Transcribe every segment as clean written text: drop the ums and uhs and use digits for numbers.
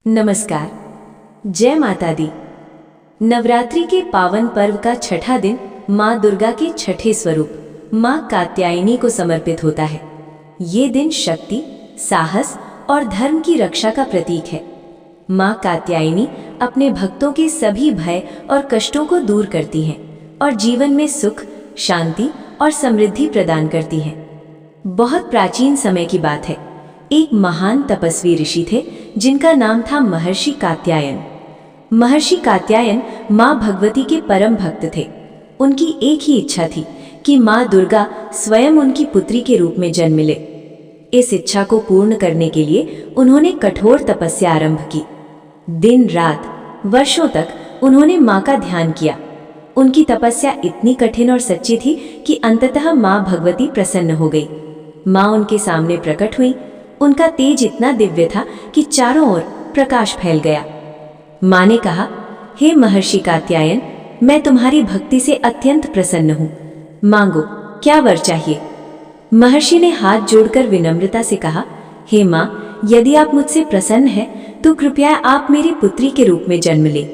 नमस्कार। जय माता दी। नवरात्रि के पावन पर्व का छठा दिन माँ दुर्गा के छठे स्वरूप माँ कात्यायनी को समर्पित होता है। ये दिन शक्ति, साहस और धर्म की रक्षा का प्रतीक है। माँ कात्यायनी अपने भक्तों के सभी भय और कष्टों को दूर करती हैं और जीवन में सुख, शांति और समृद्धि प्रदान करती हैं। बहुत प्राचीन समय की बात है। एक महान तपस्वी ऋषि थे जिनका नाम था महर्षि कात्यायन। महर्षि कात्यायन माँ भगवती के परम भक्त थे। उनकी एक ही इच्छा थी कि माँ दुर्गा स्वयं उनकी पुत्री के रूप में जन्म ले। इस इच्छा को पूर्ण करने के लिए उन्होंने कठोर तपस्या आरंभ की। दिन रात वर्षों तक उन्होंने माँ का ध्यान किया। उनकी तपस्या इतनी कठिन और सच्ची थी कि अंततः माँ भगवती प्रसन्न हो गई। माँ उनके सामने प्रकट हुई। उनका तेज इतना दिव्य था कि चारों ओर प्रकाश फैल गया। माँ ने कहा, हे महर्षि कात्यायन, मैं तुम्हारी भक्ति से अत्यंत प्रसन्न हूँ। मांगो, क्या वर चाहिए? महर्षि ने हाथ जोड़कर विनम्रता से कहा, हे माँ, यदि आप मुझसे प्रसन्न हैं तो कृपया आप मेरी पुत्री के रूप में जन्म ले।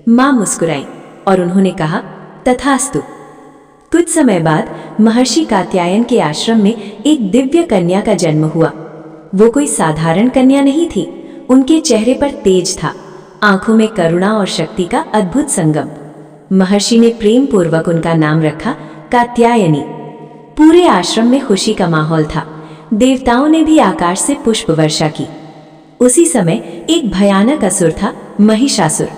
माँ मुस्कुराई और उन्होंने कहा, तथास्तु। कुछ समय बाद महर्षि कात्यायन के आश्रम में एक दिव्य कन्या का जन्म हुआ। वो कोई साधारण कन्या नहीं थी। उनके चेहरे पर तेज था, आंखों में करुणा और शक्ति का अद्भुत संगम। महर्षि ने प्रेम पूर्वक उनका नाम रखा कात्यायनी। पूरे आश्रम में खुशी का माहौल था। देवताओं ने भी आकाश से पुष्प वर्षा की। उसी समय एक भयानक असुर था, महिषासुर।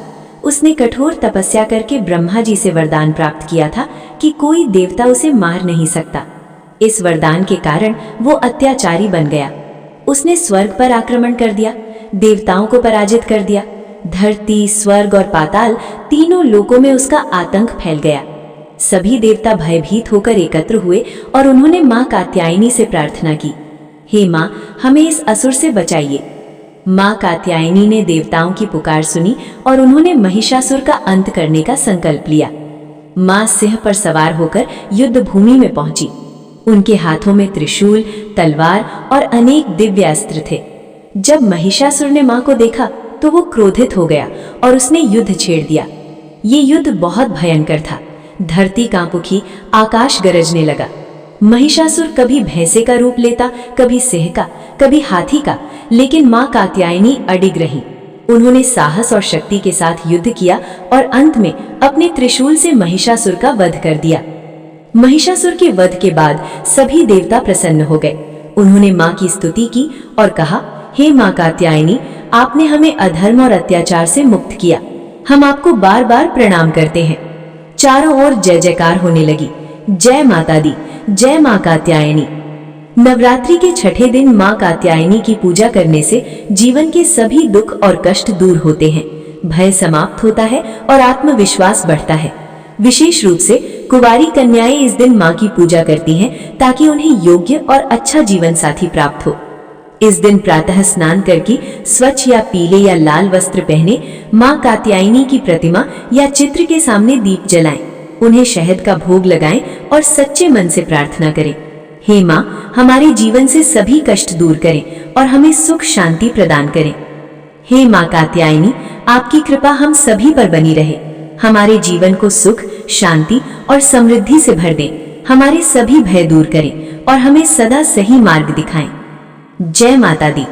उसने कठोर तपस्या करके ब्रह्मा जी से वरदान प्राप्त किया था कि कोई देवता उसे मार नहीं सकता। इस वरदान के कारण वो अत्याचारी बन गया। उसने स्वर्ग पर आक्रमण कर दिया, देवताओं को पराजित कर दिया। धरती, स्वर्ग और पाताल तीनों लोकों में उसका आतंक फैल गया। सभी देवता भयभीत होकर एकत्र हुए और उन्होंने माँ कात्यायनी से प्रार्थना की, हे माँ, हमें इस असुर से बचाइए। माँ कात्यायनी ने देवताओं की पुकार सुनी और उन्होंने महिषासुर का अंत करने का संकल्प लिया। माँ सिंह पर सवार होकर युद्ध भूमि में पहुंची। उनके हाथों में त्रिशूल, तलवार और अनेक दिव्य अस्त्र थे। जब महिषासुर ने माँ को देखा तो वो क्रोधित हो गया और उसने युद्ध छेड़ दिया। ये युद्ध बहुत भयंकर था। धरती कांप उठी, आकाश गरजने लगा। महिषासुर कभी भैंसे का रूप लेता, कभी सिंह का, कभी हाथी का, लेकिन माँ कात्यायनी अडिग रही। उन्होंने साहस और शक्ति के साथ युद्ध किया और अंत में अपने त्रिशूल से महिषासुर का वध कर दिया। महिषासुर के वध के बाद सभी देवता प्रसन्न हो गए। उन्होंने माँ की स्तुति की और कहा, हे माँ कात्यायनी, आपने हमें अधर्म और अत्याचार से मुक्त किया। हम आपको बार बार प्रणाम करते हैं। चारों ओर जय जयकार होने लगी। जय माता दी, जय माँ कात्यायनी। नवरात्रि के छठे दिन माँ कात्यायनी की पूजा करने से जीवन के सभी दुख और कष्ट दूर होते हैं, भय समाप्त होता है और आत्मविश्वास बढ़ता है। विशेष रूप से कुंवारी कन्याएं इस दिन माँ की पूजा करती हैं ताकि उन्हें योग्य और अच्छा जीवन साथी प्राप्त हो। इस दिन प्रातः स्नान करके स्वच्छ या पीले या लाल वस्त्र पहने माँ कात्यायनी की प्रतिमा या चित्र के सामने दीप जलाएं, उन्हें शहद का भोग लगाएं और सच्चे मन से प्रार्थना करें, हे माँ, हमारे जीवन से सभी कष्ट दूर करें और हमें सुख शांति प्रदान करें। हे माँ कात्यायनी, आपकी कृपा हम सभी पर बनी रहे। हमारे जीवन को सुख, शांति और समृद्धि से भर दें, हमारे सभी भय दूर करें और हमें सदा सही मार्ग दिखाएं। जय माता दी।